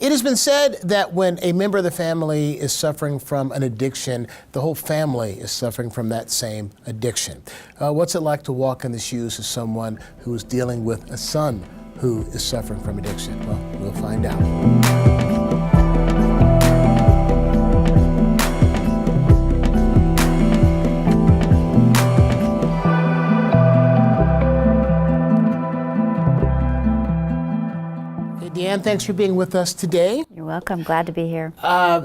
It has been said that when a member of the family is suffering from an addiction, the whole family is suffering from that same addiction. What's it like to walk in the shoes of someone who is dealing with a son who is suffering from addiction? Well, we'll find out. Deanne, thanks for being with us today. You're welcome. Glad to be here.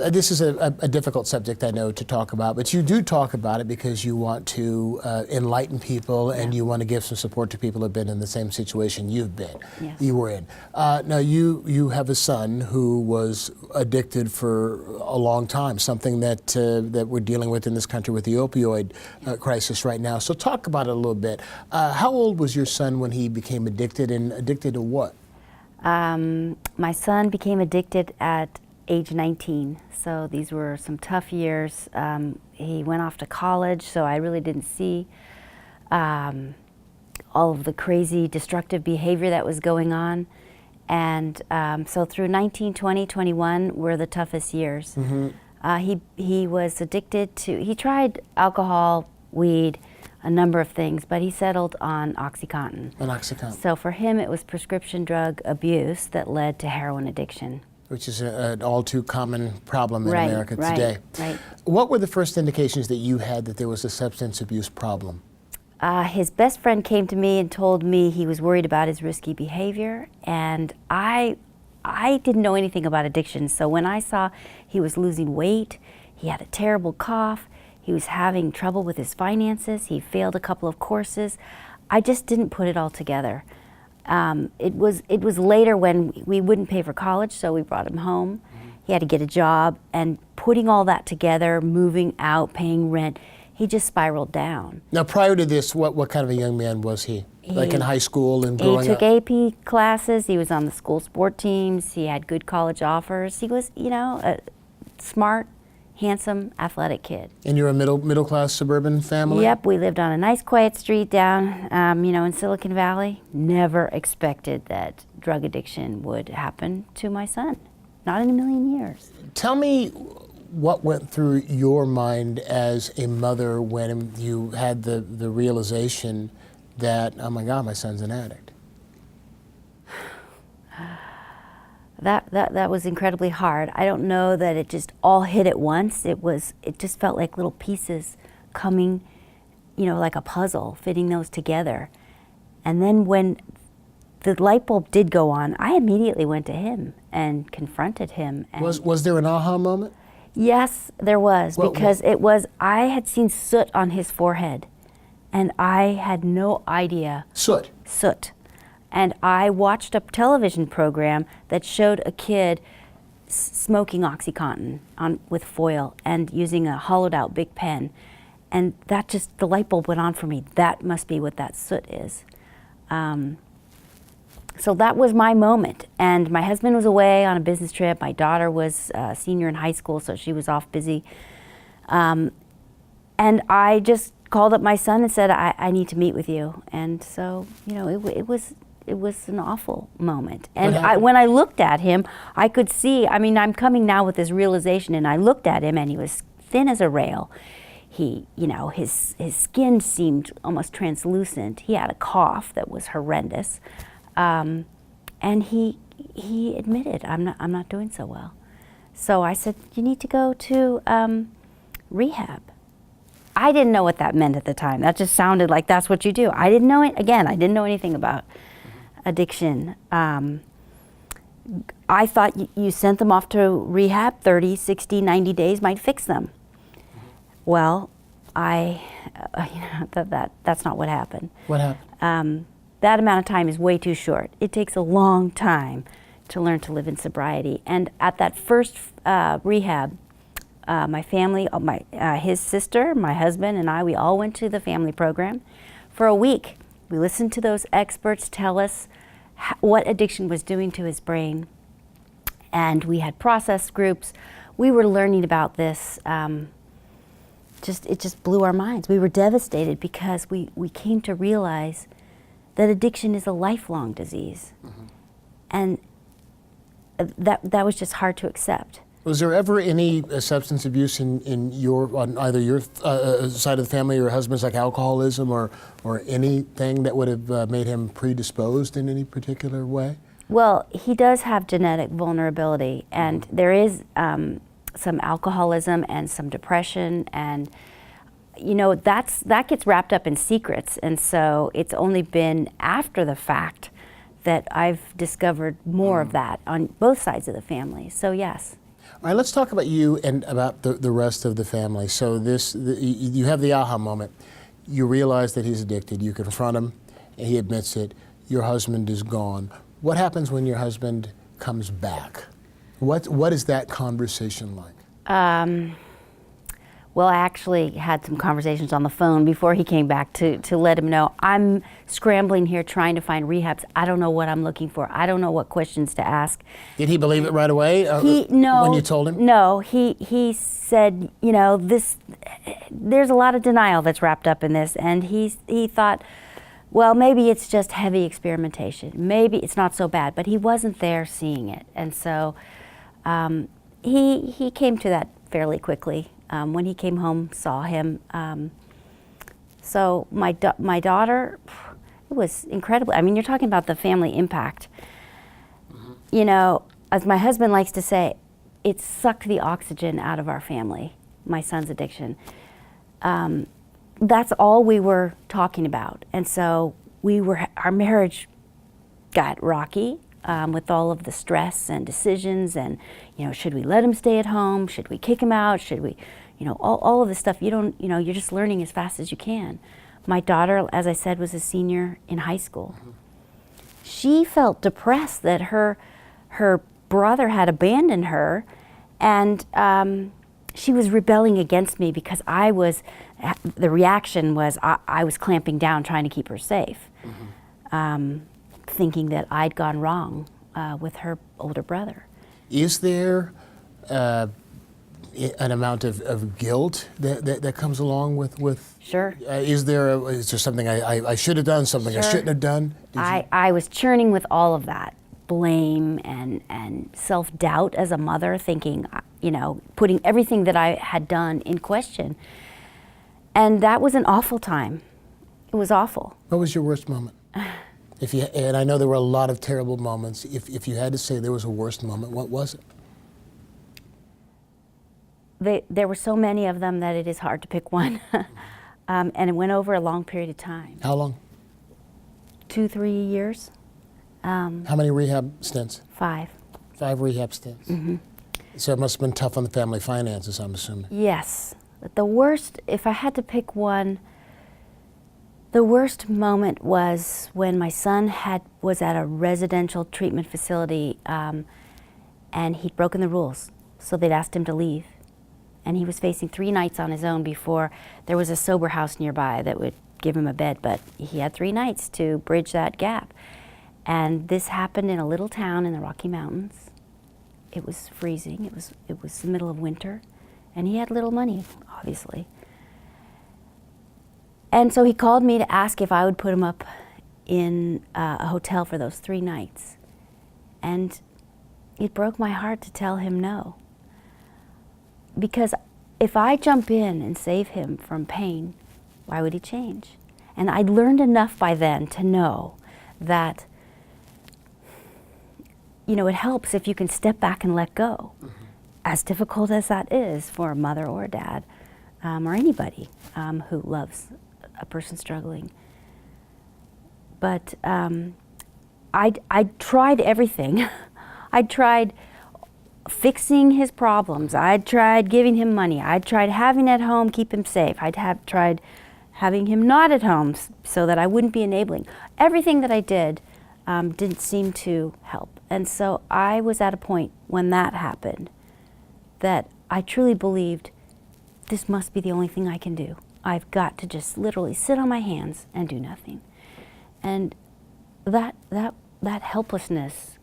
This is a difficult subject, I know, to talk about, but you do talk about it because you want to enlighten people and you want to give some support to people who have been in the same situation you were in. Now, you have a son who was addicted for a long time, something that we're dealing with in this country with the opioid crisis right now. So talk about it a little bit. How old was your son when he became addicted, and addicted to what? My son became addicted at age 19, so these were some tough years. He went off to college, so I really didn't see all of the crazy destructive behavior that was going on. And so through 19, 20, 21 were the toughest years. Mm-hmm. He was addicted to, he tried alcohol, weed, a number of things, but he settled on OxyContin. On OxyContin. So for him, it was prescription drug abuse that led to heroin addiction. Which is an all too common problem in America today. Right. What were the first indications that you had that there was a substance abuse problem? His best friend came to me and told me he was worried about his risky behavior, and I didn't know anything about addiction, so when I saw he was losing weight, he had a terrible cough, he was having trouble with his finances, he failed a couple of courses, I just didn't put it all together. It was later when we wouldn't pay for college, so we brought him home. He had to get a job, and putting all that together, moving out, paying rent, he just spiraled down. Now, prior to this, what kind of a young man was he? Like in high school and growing up? He took AP classes, he was on the school sport teams, he had good college offers. He was, a smart, handsome, athletic kid. And you're a middle class suburban family? Yep, we lived on a nice quiet street down, in Silicon Valley. Never expected that drug addiction would happen to my son. Not in a million years. Tell me what went through your mind as a mother when you had the realization that, oh my God, my son's an addict. That was incredibly hard. I don't know that it just all hit at once. It just felt like little pieces coming, like a puzzle, fitting those together. And then when the light bulb did go on, I immediately went to him and confronted him. And was there an aha moment? Yes, there was, because I had seen soot on his forehead, and I had no idea. Soot? Soot. And I watched a television program that showed a kid smoking OxyContin with foil and using a hollowed out big pen. And that the light bulb went on for me. That must be what that soot is. So that was my moment. And my husband was away on a business trip. My daughter was a senior in high school, so she was off busy. And I just called up my son and said, I need to meet with you. And so, it was an awful moment. And when I looked at him, I could see, I'm coming now with this realization, and I looked at him and he was thin as a rail. His skin seemed almost translucent. He had a cough that was horrendous. And he admitted, I'm not doing so well. So I said, you need to go to rehab. I didn't know what that meant at the time. That just sounded like that's what you do. I didn't know it. Again, I didn't know anything about addiction. I thought you sent them off to rehab, 30, 60, 90 days might fix them. Well, that's not what happened. What happened? That amount of time is way too short. It takes a long time to learn to live in sobriety. And at that first rehab, my family, his sister, my husband, and I, we all went to the family program for a week. We listened to those experts tell us what addiction was doing to his brain. And we had process groups. We were learning about this. It just blew our minds. We were devastated because we came to realize that addiction is a lifelong disease. Mm-hmm. And that was just hard to accept. Was there ever any substance abuse on either your side of the family or your husband's, like alcoholism or anything that would have made him predisposed in any particular way? Well, he does have genetic vulnerability, and there is some alcoholism and some depression, and that gets wrapped up in secrets, and so it's only been after the fact that I've discovered more of that on both sides of the family. So yes. All right, let's talk about you and about the rest of the family. So you have the aha moment. You realize that he's addicted. You confront him, and he admits it. Your husband is gone. What happens when your husband comes back? What is that conversation like? Well, I actually had some conversations on the phone before he came back to let him know, I'm scrambling here trying to find rehabs. I don't know what I'm looking for. I don't know what questions to ask. Did he believe it right away no, when you told him? No, he said, there's a lot of denial that's wrapped up in this, and he thought, well, maybe it's just heavy experimentation. Maybe it's not so bad, but he wasn't there seeing it. And so he came to that fairly quickly. When he came home, saw him. So my daughter, it was incredible. I mean, you're talking about the family impact. As my husband likes to say, it sucked the oxygen out of our family, my son's addiction. That's all we were talking about. And so our marriage got rocky with all of the stress and decisions and, should we let him stay at home? Should we kick him out? Should we, all of this stuff, you're just learning as fast as you can. My daughter, as I said, was a senior in high school. She felt depressed that her brother had abandoned her, and she was rebelling against me because the reaction was I was clamping down, trying to keep her safe, thinking that I'd gone wrong with her older brother. Is there an amount of guilt that comes along with? Sure. Is there something I should have done, something Sure. I shouldn't have done? I was churning with all of that. Blame and self-doubt as a mother, thinking, putting everything that I had done in question. And that was an awful time. It was awful. What was your worst moment? And I know there were a lot of terrible moments. If you had to say there was a worst moment, what was it? There were so many of them that it is hard to pick one. And it went over a long period of time. How long? 2-3 years. How many rehab stints? 5. 5 rehab stints. So it must have been tough on the family finances, I'm assuming. Yes. But the worst, if I had to pick one, the worst moment was when my son was at a residential treatment facility, and he'd broken the rules. So they'd asked him to leave. And he was facing 3 nights on his own before there was a sober house nearby that would give him a bed. But he had 3 nights to bridge that gap. And this happened in a little town in the Rocky Mountains. It was freezing. It was the middle of winter. And he had little money, obviously. And so he called me to ask if I would put him up in a hotel for those 3 nights. And it broke my heart to tell him no. Because if I jump in and save him from pain, why would he change? And I'd learned enough by then to know that, it helps if you can step back and let go. As difficult as that is for a mother or a dad, or anybody who loves a person struggling. But I tried everything. I tried fixing his problems. I tried giving him money. I tried having at home, keep him safe. Tried having him not at home so that I wouldn't be enabling. Everything that I did didn't seem to help. And so I was at a point when that happened that I truly believed this must be the only thing I can do. I've got to just literally sit on my hands and do nothing. And that helplessness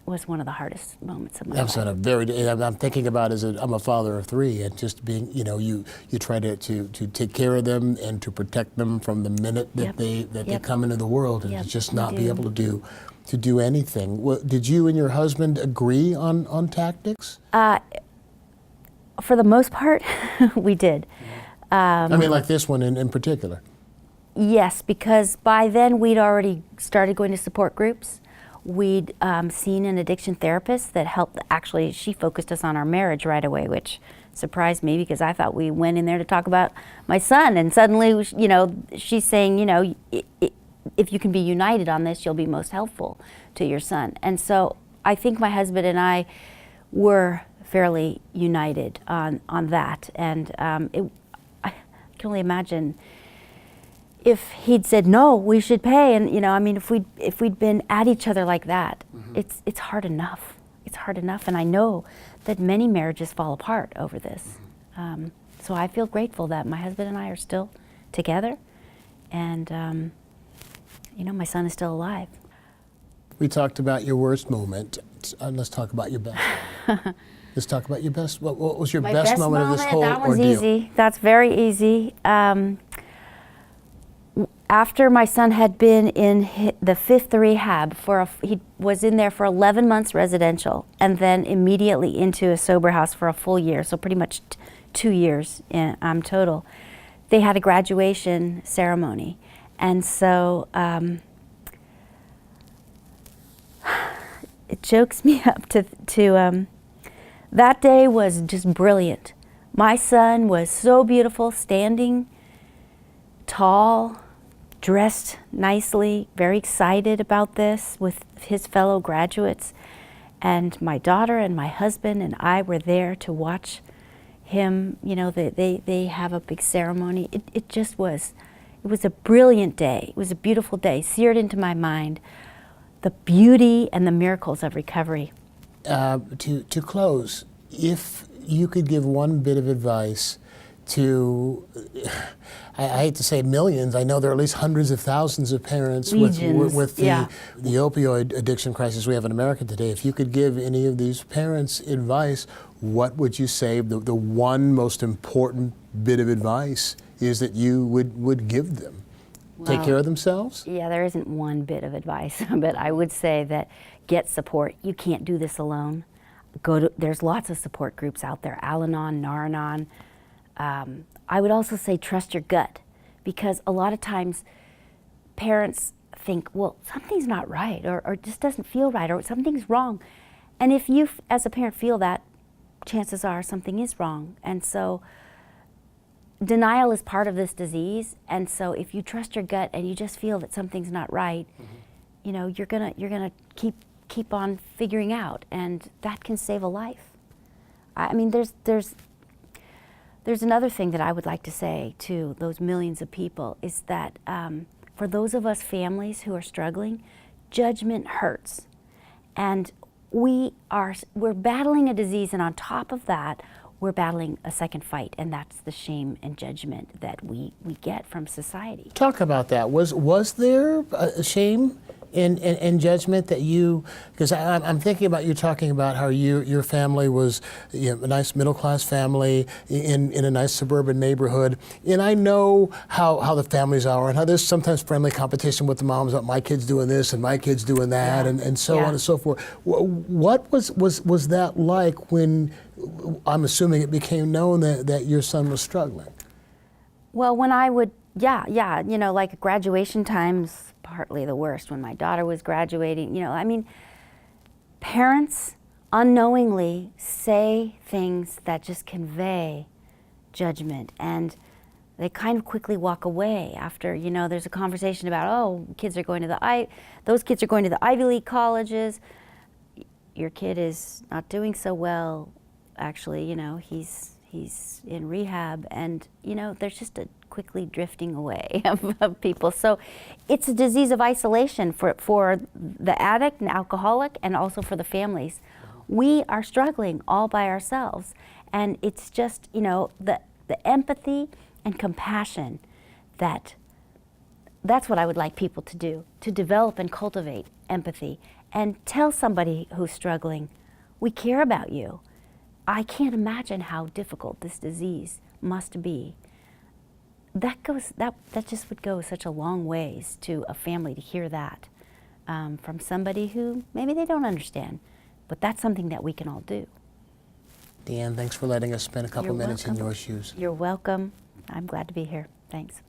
was one of the hardest moments of my life. I'm thinking about I'm a father of 3, and just being, you try to take care of them and to protect them from the minute that they come into the world, and to just not be able to do to do anything. Did you and your husband agree on tactics? For the most part, we did. I mean, like this one in particular. Yes, because by then we'd already started going to support groups. We'd seen an addiction therapist that helped. Actually, she focused us on our marriage right away, which surprised me because I thought we went in there to talk about my son, and suddenly, you know, she's saying, you know, if you can be united on this, you'll be most helpful to your son. And so I think my husband and I were fairly united on that, and I can only imagine if he'd said no, we should pay, and you know, I mean, if we'd been at each other like that, it's hard enough. It's hard enough, and I know that many marriages fall apart over this. So I feel grateful that my husband and I are still together, and you know, my son is still alive. We talked about your worst moment. Let's talk about your best. Let's talk about your best. What was your best moment of this whole ordeal? That one's easy. That's very easy. After my son had been in the 5th rehab he was in there for 11 months residential, and then immediately into a sober house for a full year, so pretty much 2 years total. They had a graduation ceremony, and so it chokes me up to that day was just brilliant. My son was so beautiful, standing tall, dressed nicely, very excited about this with his fellow graduates. And my daughter and my husband and I were there to watch him. You know, they have a big ceremony. It was a brilliant day. It was a beautiful day, seared into my mind, the beauty and the miracles of recovery. To close, if you could give one bit of advice to, I hate to say millions, I know there are at least hundreds of thousands of parents with the opioid addiction crisis we have in America today. If you could give any of these parents advice, what would you say the one most important bit of advice is that you would give them? Well, take care of themselves? Yeah, there isn't one bit of advice, but I would say that get support. You can't do this alone. There's lots of support groups out there, Al-Anon, Nar-Anon. I would also say trust your gut, because a lot of times parents think, well, something's not right, or it just doesn't feel right, or something's wrong. And if you, as a parent, feel that, chances are something is wrong. And so denial is part of this disease, and so if you trust your gut and you just feel that something's not right, you know, you're gonna keep on figuring out, and that can save a life. I mean, there's another thing that I would like to say to those millions of people is that for those of us families who are struggling, judgment hurts. And we're battling a disease, and on top of that, we're battling a second fight, and that's the shame and judgment that we get from society. Talk about that. Was there a shame and judgment that you, because I'm thinking about you talking about how your family was, you know, a nice middle class family in a nice suburban neighborhood, and I know how the families are and how there's sometimes friendly competition with the moms about my kid's doing this and my kid's doing that, and so on and so forth. What was that like when, I'm assuming it became known that your son was struggling? Well, when I would, you know, like graduation time's partly the worst. When my daughter was graduating, you know, I mean, parents unknowingly say things that just convey judgment, and they kind of quickly walk away after, you know, there's a conversation about, oh, kids are going to those kids are going to the Ivy League colleges. Your kid is not doing so well. Actually, you know, he's in rehab, and you know, there's just a quickly drifting away of people. So it's a disease of isolation for the addict and alcoholic, and also for the families. We are struggling all by ourselves, and it's just, you know, the empathy and compassion that's what I would like people to do, to develop and cultivate empathy and tell somebody who's struggling, we care about you. I can't imagine how difficult this disease must be. That just would go such a long ways to a family to hear that from somebody who maybe they don't understand. But that's something that we can all do. Deanne, thanks for letting us spend a couple You're minutes in welcome. your shoes. You're welcome. I'm glad to be here. Thanks.